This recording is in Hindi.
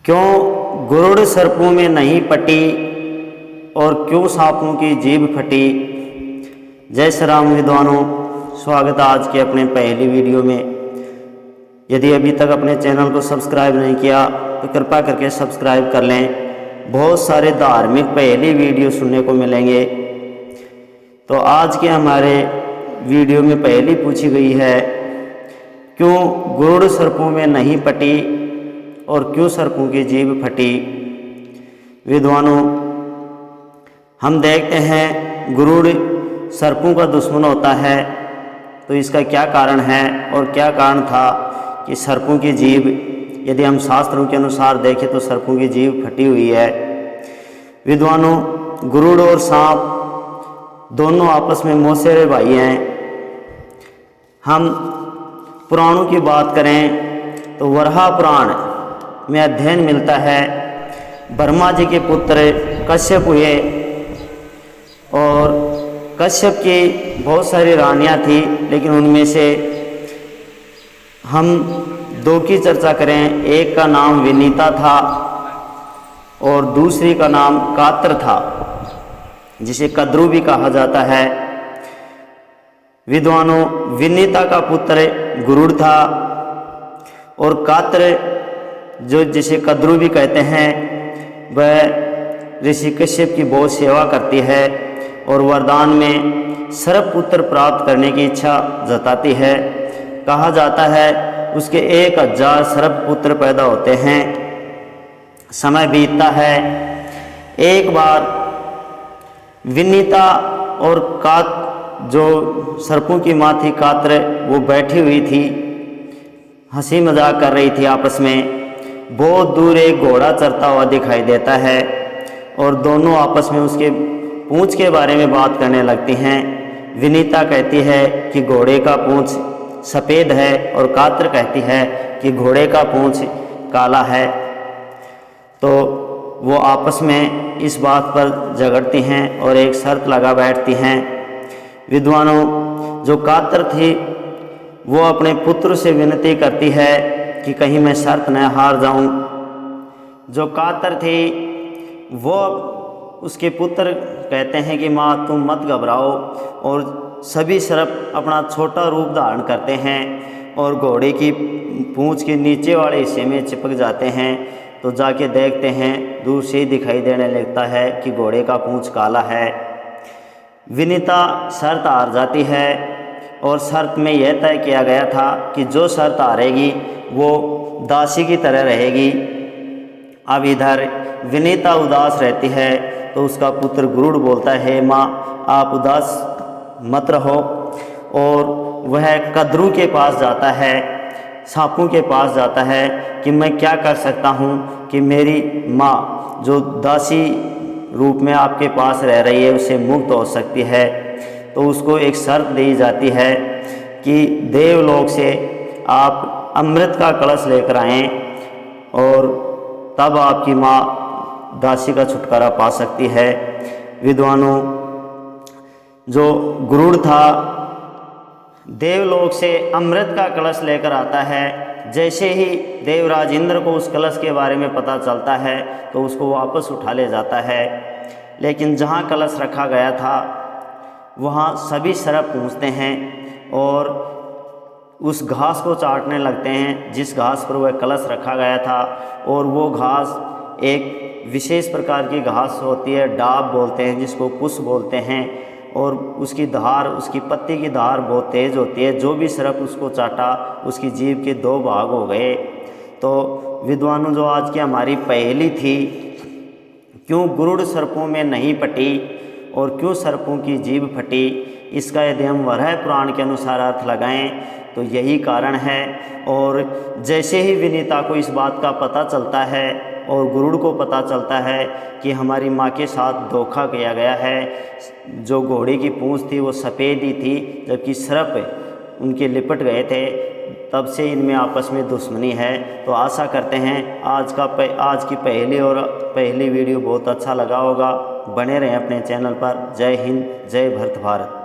क्यों गुरुड़ सर्पों में नहीं पटी और क्यों सांपों की जीभ फटी। जय श्री राम विद्वानों, स्वागत है आज के अपने पहली वीडियो में। यदि अभी तक अपने चैनल को सब्सक्राइब नहीं किया तो कृपया करके सब्सक्राइब कर लें। बहुत सारे धार्मिक पहली वीडियो सुनने को मिलेंगे। तो आज के हमारे वीडियो में पहली पूछी गई है, क्यों गुरुड़ सर्पों में नहीं पटी और क्यों सर्पों की जीभ फटी। विद्वानों, हम देखते हैं गुरुड़ सर्पों का दुश्मन होता है, तो इसका क्या कारण है और क्या कारण था कि सर्पों की जीभ, यदि हम शास्त्रों के अनुसार देखें तो सर्पों की जीभ फटी हुई है। विद्वानों, गुरुड़ और सांप दोनों आपस में मौसेरे भाई हैं। हम पुराणों की बात करें तो वराह पुराण में अध्ययन मिलता है, ब्रह्मा जी के पुत्र कश्यप हुए और कश्यप की बहुत सारी रानियां थी, लेकिन उनमें से हम दो की चर्चा करें। एक का नाम विनीता था और दूसरी का नाम कात्र था, जिसे कद्रू भी कहा जाता है। विद्वानों, विनीता का पुत्र गुरुड़ था और कात्र, जो जिसे कद्रू भी कहते हैं, वह ऋषि कश्यप की बहुत सेवा करती है और वरदान में सर्प पुत्र प्राप्त करने की इच्छा जताती है। कहा जाता है उसके 1000 सर्प पुत्र पैदा होते हैं। समय बीतता है। एक बार विनीता और जो सर्पों की माँ थी कात्र, वो बैठी हुई थी, हंसी मजाक कर रही थी आपस में। बहुत दूर एक घोड़ा चरता हुआ दिखाई देता है और दोनों आपस में उसके पूंछ के बारे में बात करने लगती हैं। विनीता कहती है कि घोड़े का पूंछ सफ़ेद है और कात्र कहती है कि घोड़े का पूंछ काला है। तो वो आपस में इस बात पर झगड़ती हैं और एक शर्त लगा बैठती हैं। विद्वानों, जो कात्र थी वो अपने पुत्र से विनती करती है कि कहीं मैं शर्त न हार जाऊं। जो कातर थी वो उसके पुत्र कहते हैं कि माँ तुम मत घबराओ, और सभी सर्प अपना छोटा रूप धारण करते हैं और घोड़े की पूंछ के नीचे वाले हिस्से में चिपक जाते हैं। तो जाके देखते हैं, दूर से ही दिखाई देने लगता है कि घोड़े का पूंछ काला है। विनीता शर्त हार जाती है और शर्त में यह तय किया गया था कि जो शर्त हारेगी वो दासी की तरह रहेगी। अब इधर विनीता उदास रहती है तो उसका पुत्र गुरुड़ बोलता है, माँ आप उदास मत रहो, और वह कद्रू के पास जाता है, सांपों के पास जाता है कि मैं क्या कर सकता हूँ कि मेरी माँ जो दासी रूप में आपके पास रह रही है उससे मुक्त हो सकती है। तो उसको एक शर्त दी जाती है कि देवलोक से आप अमृत का कलश लेकर आएँ और तब आपकी माँ दासी का छुटकारा पा सकती है। विद्वानों, जो गुरुड़ था देवलोक से अमृत का कलश लेकर आता है। जैसे ही देवराज इंद्र को उस कलश के बारे में पता चलता है तो उसको वापस उठा ले जाता है, लेकिन जहाँ कलश रखा गया था वहाँ सभी सर्प पहुँचते हैं और उस घास को चाटने लगते हैं जिस घास पर वह कलश रखा गया था। और वो घास एक विशेष प्रकार की घास होती है, डाब बोलते हैं जिसको कुश बोलते हैं, और उसकी धार, उसकी पत्ती की धार बहुत तेज़ होती है। जो भी सर्प उसको चाटा उसकी जीभ के 2 भाग हो गए। तो विद्वानों, जो आज की हमारी पहेली थी, क्यों गुरुड़ सर्पों में नहीं पटी और क्यों सर्पों की जीभ फटी, इसका यदि हम वराह पुराण के अनुसार अर्थ लगाएं तो यही कारण है। और जैसे ही विनीता को इस बात का पता चलता है और गुरुड़ को पता चलता है कि हमारी माँ के साथ धोखा किया गया है, जो घोड़े की पूंछ थी वो सफ़ेद ही थी जबकि सर्प उनके लिपट गए थे, तब से इनमें आपस में दुश्मनी है। तो आशा करते हैं आज की पहली वीडियो बहुत अच्छा लगा होगा। बने रहें अपने चैनल पर। जय हिंद, जय भारत।